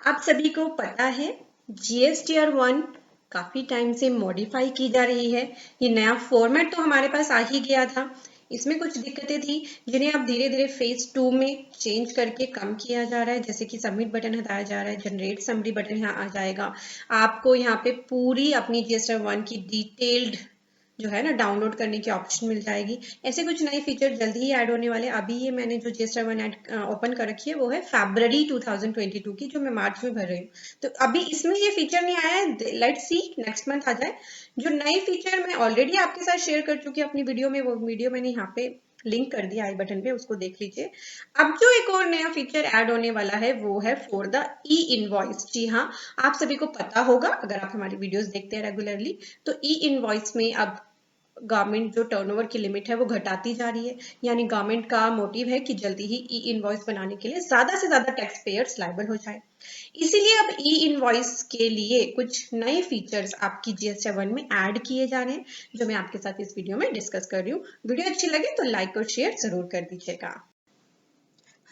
आप सभी को पता है जीएसटीआर 1 काफी टाइम से मॉडिफाई की जा रही है। ये नया फॉर्मेट तो हमारे पास आ ही गया था। इसमें कुछ दिक्कतें थी जिन्हें अब धीरे धीरे फेज 2 में चेंज करके कम किया जा रहा है, जैसे कि सबमिट बटन हटाया जा रहा है, जनरेट समरी बटन यहाँ आ जाएगा। आपको यहाँ पे पूरी अपनी जीएसटीआर 1 की डिटेल्ड जो है ना डाउनलोड करने की ऑप्शन मिल जाएगी। ऐसे कुछ नए फीचर जल्दी ही ऐड होने वाले। अभी ये मैंने जो जीएसटीआर 1 ऐड ओपन कर रखी है वो है फरवरी 2022 की, जो मैं मार्च में भर रही हूँ। तो अभी इसमें ये फीचर नहीं आया है, लेट्स सी नेक्स्ट मंथ आ जाए। जो नए फीचर मैं ऑलरेडी आपके साथ शेयर कर चुकी हूँ अपनी वीडियो में, वो वीडियो मैंने यहाँ पे लिंक कर दिया आई बटन पे, उसको देख लीजिए। अब जो एक और नया फीचर ऐड होने वाला है वो है फॉर द ई इनवॉइस। जी हाँ, आप सभी को पता होगा अगर आप हमारी वीडियोस देखते हैं रेगुलरली, तो ई इनवॉइस में अब गवर्नमेंट जो टर्नओवर की लिमिट है वो घटाती जा रही है। यानी गवर्नमेंट का मोटिव है कि जल्दी ही ई इनवॉइस बनाने के लिए ज्यादा से ज्यादा टैक्स पेयर्स लायबल हो जाए। इसीलिए अब ई इनवॉइस के लिए कुछ नए फीचर्स आपकी जीएसटी 1 में ऐड किए जा रहे हैं, जो मैं आपके साथ इस वीडियो में डिस्कस कर रही हूँ। वीडियो अच्छी लगे तो लाइक और शेयर जरूर कर दीजिएगा।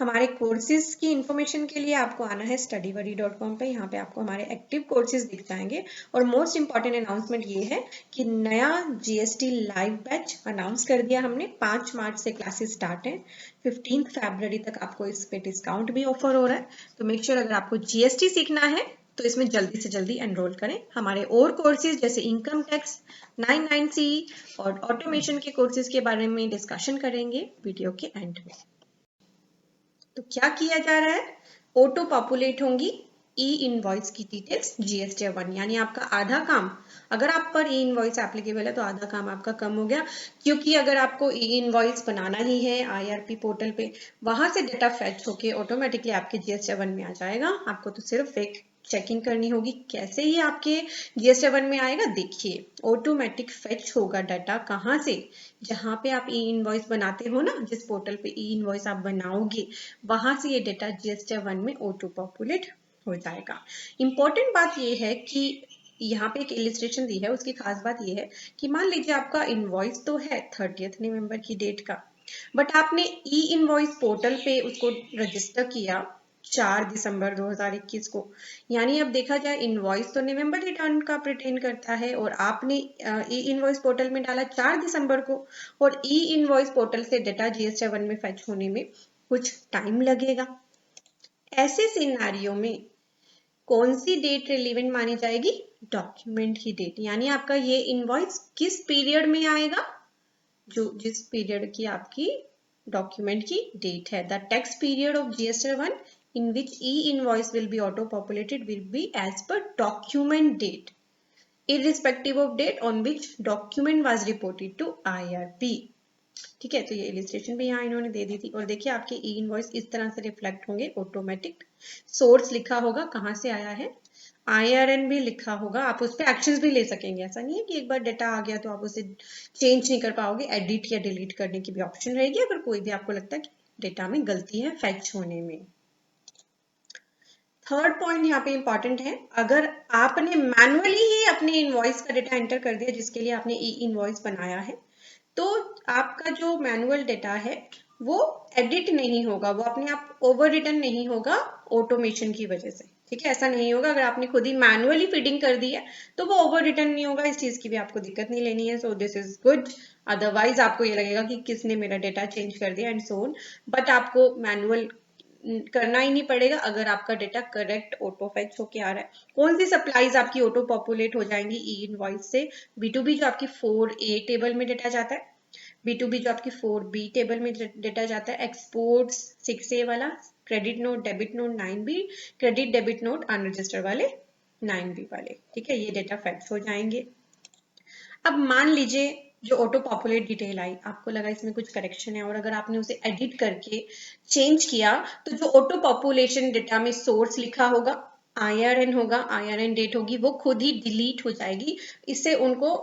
हमारे कोर्सेज की इंफॉर्मेशन के लिए आपको आना है studybuddy.com पे। यहाँ पे आपको हमारे एक्टिव कोर्सेज दिख जाएंगे। और मोस्ट इंपॉर्टेंट अनाउंसमेंट ये है कि नया जीएसटी लाइव बैच अनाउंस कर दिया हमने। 5 मार्च से क्लासेस स्टार्ट हैं। 15 फरवरी तक आपको इस पे डिस्काउंट भी ऑफर हो रहा है। तो मेक श्योर अगर आपको जीएसटी सीखना है तो इसमें जल्दी से जल्दी एनरोल करें। हमारे और कोर्सेज जैसे इनकम टैक्स, 99C और ऑटोमेशन के कोर्सेज के बारे में डिस्कशन करेंगे वीडियो के एंड में। तो क्या किया जा रहा है, ऑटो पॉपुलेट होंगी ई इनवॉइस की डिटेल्स जीएसटी 1। यानी आपका आधा काम, अगर आप पर ई इनवॉइस एप्लीकेबल है तो आधा काम आपका कम हो गया। क्योंकि अगर आपको ई इनवॉइस बनाना ही है आईआरपी पोर्टल पे, वहां से डेटा फेच होके ऑटोमेटिकली आपके जीएसटी 1 में आ जाएगा। आपको तो सिर्फ एक चेकिंग करनी होगी। कैसे ही आपके जीएसटी 1 में आएगा, देखिए ऑटोमेटिक फेच होगा डाटा। कहाँ से? जहां पे आप ई इनवॉइस बनाते हो ना, जिस पोर्टल पे ई इनवॉइस आप बनाओगे, वहां से ये डेटा जीएसटी 1 में ऑटो पॉपुलेट हो जाएगा। इंपॉर्टेंट बात ये है कि यहाँ पे एक इलिस्ट्रेशन दी है, उसकी खास बात ये है कि मान लीजिए आपका इनवॉइस तो है 30 नवंबर की डेट का, बट आपने ई इनवॉइस पोर्टल पे उसको रजिस्टर किया 4 दिसंबर 2021 को। यानी अब देखा जाए इनवॉइस तो नवंबर रिटर्न का प्रिटेंड करता है, और आपने ई इनवॉइस पोर्टल में डाला 4 दिसंबर को, और ई इनवॉइस पोर्टल से डेटा जीएसटी 1 में फेच होने में कुछ टाइम लगेगा। ऐसे सिनारियो में कौन सी डेट रिलेवेंट मानी जाएगी? डॉक्यूमेंट की डेट। यानी आपका ये इनवॉइस किस पीरियड में आएगा? जो जिस पीरियड की आपकी डॉक्यूमेंट की डेट है। The tax period of GST 1 in which e-invoice will be auto-populated will be as per document date, irrespective of date on which document was reported to IRP। ठीक है, तो ये इलिस्ट्रेशन भी यहाँ इन्होंने दे दी थी। और देखिए आपके ई इनवॉइस इस तरह से रिफ्लेक्ट होंगे। ऑटोमेटिक सोर्स लिखा होगा कहाँ से आया है, IRN भी लिखा होगा। आप उस पर एक्शंस भी ले सकेंगे। ऐसा नहीं है कि एक बार डेटा आ गया तो आप उसे चेंज नहीं कर पाओगे। एडिट या डिलीट करने की भी ऑप्शन रहेगी अगर कोई भी आपको लगता है कि डेटा में गलती है फैच होने में। थर्ड पॉइंट यहाँ पे इंपॉर्टेंट है, अगर आपने मैनुअली ही अपने इनवॉइस का डेटा एंटर कर दिया जिसके लिए आपने ई इनवॉइस बनाया है, तो आपका जो मैनुअल डेटा है वो एडिट नहीं होगा, वो अपने आप ओवर रिटन नहीं होगा ऑटोमेशन की वजह से। ठीक है, ऐसा नहीं होगा। अगर आपने खुद ही मैनुअली फीडिंग कर दी है तो वो ओवर रिटन नहीं होगा। इस चीज की भी आपको दिक्कत नहीं लेनी है। So this is good. Otherwise आपको ये लगेगा कि किसने मेरा डेटा चेंज कर दिया एंड सो ऑन। बट आपको मैनुअल करना ही नहीं पड़ेगा अगर आपका डेटा करेक्ट ऑटो फेच होके आ रहा है। कौन सी सप्लाईज आपकी ऑटो पॉपुलेट हो जाएंगी ई इनवॉइस से? B2B जो आपकी 4A टेबल में डेटा जाता है, B2B जो आपकी 4B टेबल में डेटा जाता है, एक्सपोर्ट्स 6A वाला, credit note debit note 9B, credit debit note unregistered वाले 9B वाले। ठीक है, ये डेटा फैक्ट्स हो जाएंगे। अब मान लीजिए जो ऑटो पॉपुलेट डिटेल आई, आपको लगा इसमें कुछ करेक्शन है, और अगर आपने उसे एडिट करके चेंज किया तो जो ऑटो पॉपुलेशन डेटा में सोर्स लिखा होगा, IRN होगा, IRN डेट होगी, वो खुद ही डिलीट हो जाएगी। इससे उनको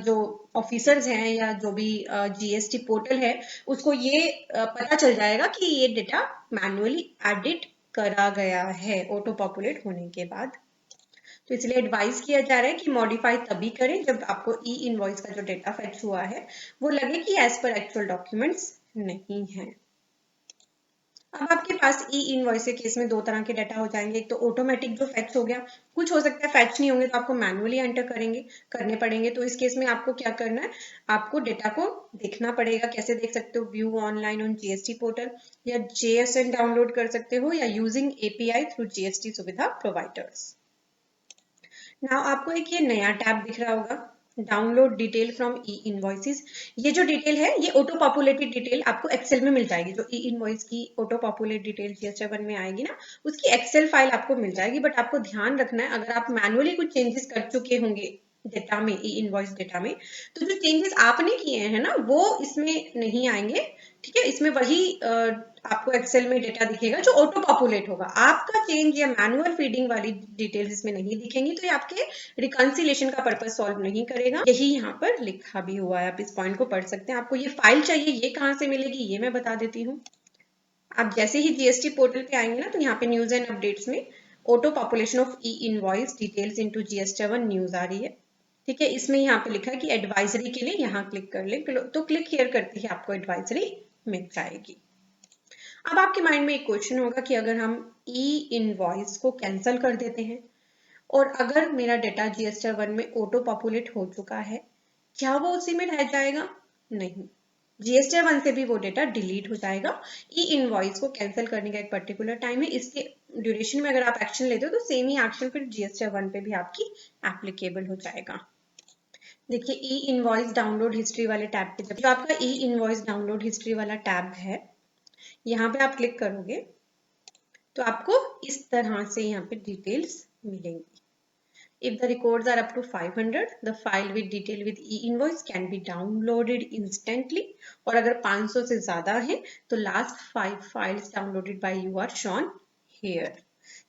जो ऑफिसर्स हैं या जो भी जीएसटी पोर्टल है उसको ये पता चल जाएगा कि ये डेटा मैनुअली एडिट करा गया है ऑटो पॉपुलेट होने के बाद। तो इसलिए एडवाइस किया जा रहा है कि मॉडिफाई तभी करें जब आपको ई इनवॉइस का जो डेटा फेच हुआ है वो लगे कि एज पर एक्चुअल डॉक्यूमेंट्स नहीं है। अब आपके पास ई इनवॉइस के केस में दो तरह के डाटा हो जाएंगे। एक तो ऑटोमेटिक जो फैच हो गया, कुछ हो सकता है फैच नहीं होंगे तो आपको मैनुअली एंटर करने पड़ेंगे। तो इस केस में आपको क्या करना है, आपको डेटा को देखना पड़ेगा। कैसे देख सकते हो, view online on GST portal, या जेएसएन डाउनलोड कर सकते हो, या यूजिंग एपीआई थ्रू जीएसटी सुविधा प्रोवाइडर्स। नाउ आपको एक ये नया टैब दिख रहा होगा, download detail from E invoices. ये जो डिटेल है ये ऑटो पॉपुलेटेड डिटेल आपको एक्सेल में मिल जाएगी। जो ई इनवॉइस की ऑटो पॉपुलेट डिटेल जीएसटी में आएगी ना, उसकी एक्सेल फाइल आपको मिल जाएगी। बट आपको ध्यान रखना है, अगर आप मैनुअली कुछ चेंजेस कर चुके होंगे डेटा में, ई इनवॉइस डेटा में, तो जो चेंजेस आपने किए हैं ना वो इसमें नहीं आएंगे। ठीक है, इसमें वही आपको एक्सेल में डेटा दिखेगा जो ऑटो पॉपुलेट होगा। आपका चेंज या मैनुअल फीडिंग वाली डिटेल्स इसमें नहीं दिखेंगी, तो ये आपके रिकंसिलेशन का पर्पस सॉल्व नहीं करेगा। यही यहाँ पर लिखा भी हुआ है, आप इस पॉइंट को पढ़ सकते हैं। आपको ये फाइल चाहिए, ये कहाँ से मिलेगी ये मैं बता देती हूँ। आप जैसे ही जीएसटी पोर्टल पे आएंगे ना, तो यहाँ पे न्यूज एंड अपडेट्स में auto population of e invoice details into GST news आ रही है। ठीक है, इसमें यहाँ पे लिखा है कि एडवाइजरी के लिए यहाँ क्लिक कर ले, तो क्लिक हियर करते ही आपको एडवाइजरी मिल जाएगी। अब आपके माइंड में एक क्वेश्चन होगा कि अगर हम ई इनवॉइस को कैंसिल कर देते हैं और अगर मेरा डेटा जीएसटी 1 में ऑटो पॉपुलेट हो चुका है, क्या वो उसी में रह जाएगा? नहीं, जीएसटी 1 से भी वो डेटा डिलीट हो जाएगा। ई इनवॉइस को कैंसिल करने का एक पर्टिकुलर टाइम है, इसके ड्यूरेशन में अगर आप एक्शन लेते हो तो सेम ही एक्शन फिर जीएसटी 1 पे भी आपकी एप्लीकेबल हो जाएगा। देखिए, ई इनवॉइस डाउनलोड हिस्ट्री वाले टैब पे, जब जो आपका ई इनवॉइस डाउनलोड हिस्ट्री वाला टैब है, यहाँ पे आप क्लिक करोगे तो आपको इस तरह से यहाँ पे डिटेल्स मिलेंगी। If the records are up to 500, the file with detail with e-invoice can be downloaded instantly. और अगर 500 से ज्यादा है तो last 5 files downloaded by you are shown here.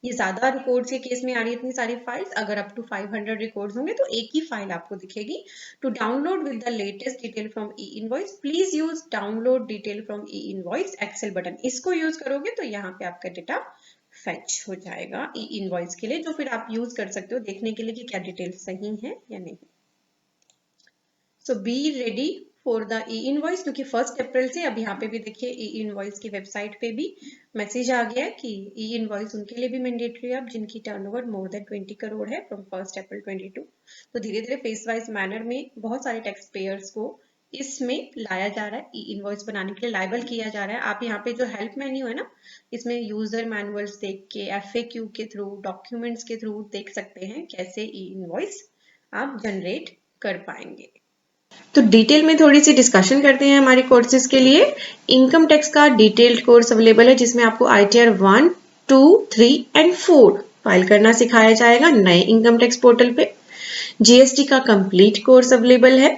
ये ज्यादा रिकॉर्ड्स के केस में आ रही है इतनी सारी फाइल्स। अगर अप टू 500 रिकॉर्ड्स होंगे तो एक ही फाइल आपको दिखेगी। To download with the latest detail from e invoice please use download detail from e invoice excel button. इसको यूज करोगे तो यहाँ पे आपका डेटा फैच हो जाएगा ई इनवॉइस के लिए, जो फिर आप यूज कर सकते हो देखने के लिए कि क्या डिटेल सही है या नहीं। So be ready for the e invoice, क्योंकि 1 अप्रैल से अब यहाँ पे भी देखिए ई इनवॉइस की वेबसाइट पे भी मैसेज आ गया है कि ई इनवॉइस उनके लिए भी मैंडेटरी है अब जिनकी टर्नओवर मोर देन 20 करोड़ है फ्रॉम 1 अप्रैल 22। तो धीरे धीरे फेस वाइज मैनर में बहुत सारे टैक्स पेयर्स को इसमें लाया जा रहा है, ई इनवॉइस बनाने के लिए लाइबल किया जा रहा है। आप यहाँ पे जो हेल्प मेन्यू है ना, इसमें यूजर मैनुअल्स देख के, FAQ के थ्रू, डॉक्यूमेंट्स के थ्रू देख सकते हैं कैसे ई इनवॉइस आप जनरेट कर पाएंगे। तो डिटेल में थोड़ी सी डिस्कशन करते हैं हमारे कोर्सेज के लिए। इनकम टैक्स का डिटेल्ड कोर्स अवेलेबल है जिसमें आपको ITR 1, 2, 3 एंड 4 फाइल करना सिखाया जाएगा नए इनकम टैक्स पोर्टल पे। जीएसटी का कंप्लीट कोर्स अवेलेबल है।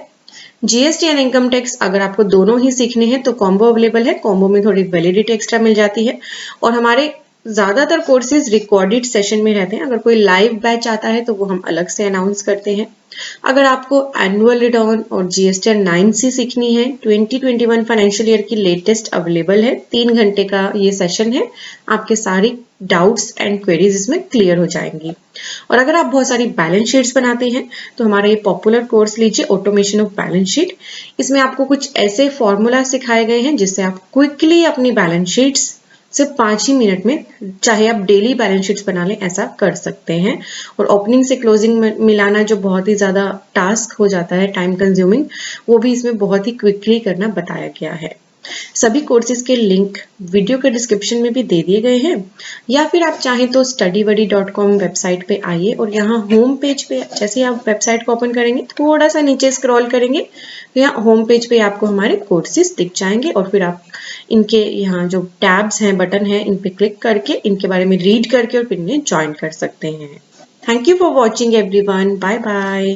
जीएसटी एंड इनकम टैक्स अगर आपको दोनों ही सीखने हैं तो कॉम्बो अवेलेबल है। कॉम्बो में थोड़ी वैलिडिटी एक्स्ट्रा मिल जाती है और हमारे ज्यादातर कोर्सेज रिकॉर्डेड सेशन में रहते हैं। अगर कोई लाइव बैच आता है तो वो हम अलग से अनाउंस करते हैं। अगर आपको एनुअल रिटर्न और जीएसटी 9C सीखनी है, 2021 फाइनेंशियल ईयर की लेटेस्ट अवेलेबल है। 3 घंटे का ये सेशन है, आपके सारी डाउट्स एंड क्वेरीज इसमें क्लियर हो जाएंगी। और अगर आप बहुत सारी बैलेंस शीट्स बनाते हैं तो हमारा ये पॉपुलर कोर्स लीजिए, ऑटोमेशन ऑफ बैलेंस शीट। इसमें आपको कुछ ऐसे फॉर्मूला सिखाए गए हैं जिससे आप क्विकली अपनी बैलेंस शीट्स सिर्फ 5 ही मिनट में, चाहे आप डेली बैलेंस शीट्स बना लें, ऐसा कर सकते हैं। और ओपनिंग से क्लोजिंग में मिलाना जो बहुत ही ज्यादा टास्क हो जाता है, टाइम कंज्यूमिंग, वो भी इसमें बहुत ही क्विकली करना बताया गया है। सभी कोर्सेज के लिंक वीडियो के डिस्क्रिप्शन में भी दे दिए गए हैं, या फिर आप चाहें तो studybuddy.com वेबसाइट पे आइए और यहाँ होम पेज पे जैसे आप वेबसाइट को ओपन करेंगे थोड़ा सा नीचे स्क्रॉल करेंगे तो यहाँ होम पेज पे आपको हमारे कोर्सेज दिख जाएंगे और फिर आप इनके यहाँ जो टैब्स हैं, बटन है, इन पे क्लिक करके इनके बारे में रीड करके और फिर इन्हें ज्वाइन कर सकते हैं। Thank you for watching everyone, bye bye.